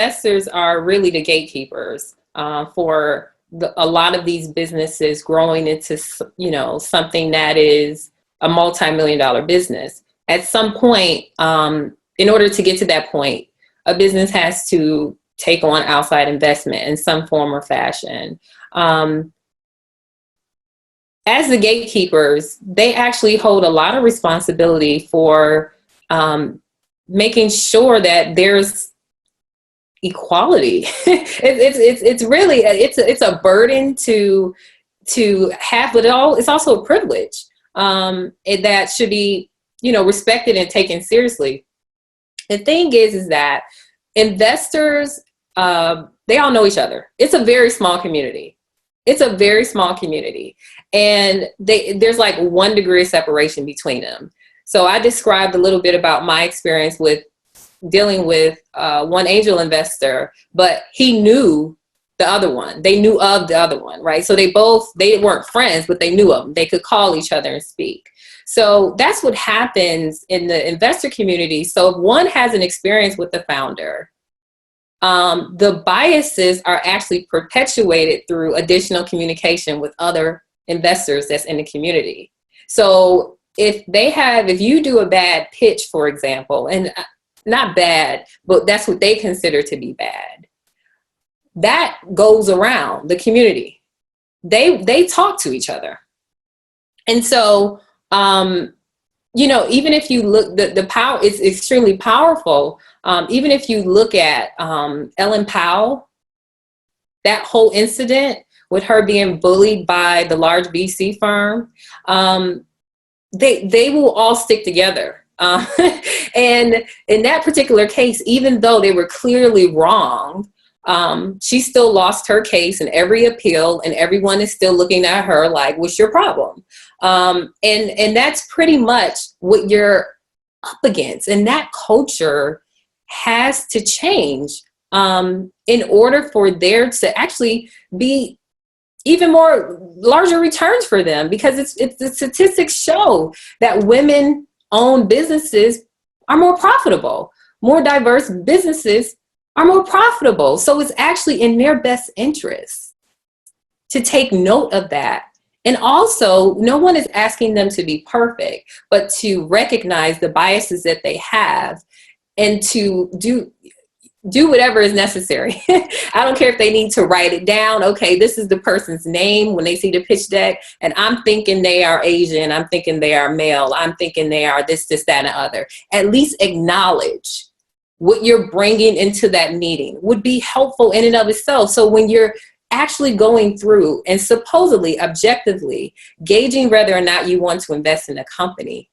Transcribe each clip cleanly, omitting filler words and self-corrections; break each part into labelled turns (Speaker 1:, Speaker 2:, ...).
Speaker 1: investors are really the gatekeepers for a lot of these businesses growing into, something that is a multi-million-dollar business. At some point, in order to get to that point, a business has to take on outside investment in some form or fashion. As the gatekeepers, they actually hold a lot of responsibility for making sure that there's equality. It's really it's a burden to have, but it's also a privilege that should be respected and taken seriously. The thing is that investors, they all know each other. It's a very small community. It's a very small community, and there's like 1 degree of separation between them. So I described a little bit about my experience with dealing with one angel investor, but he knew the other one. They knew of the other one, right? So they weren't friends, but they knew of them. They could call each other and speak. So that's what happens in the investor community. So if one has an experience with the founder, the biases are actually perpetuated through additional communication with other investors that's in the community. So if you do a bad pitch, for example, and not bad, but that's what they consider to be bad, that goes around the community. They talk to each other. And so, even if you look, the power is extremely powerful. Even if you look at Ellen Powell, that whole incident with her being bullied by the large VC firm, they will all stick together. And in that particular case, even though they were clearly wrong, she still lost her case in every appeal, and everyone is still looking at her like, what's your problem? And that's pretty much what you're up against. And that culture has to change in order for there to actually be even more larger returns for them, because the statistics show that women-owned businesses are more profitable. More diverse businesses are more profitable. So it's actually in their best interest to take note of that. And also, no one is asking them to be perfect, but to recognize the biases that they have and to do whatever is necessary. I don't care if they need to write it down. Okay, this is the person's name when they see the pitch deck, and I'm thinking they are Asian, I'm thinking they are male, I'm thinking they are this, that, and the other. At least acknowledge what you're bringing into that meeting would be helpful in and of itself. So when you're actually going through and supposedly objectively gauging whether or not you want to invest in a company,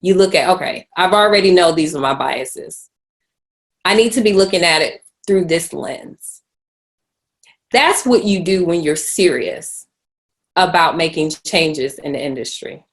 Speaker 1: you look at, okay, I've already know these are my biases. I need to be looking at it through this lens. That's what you do when you're serious about making changes in the industry.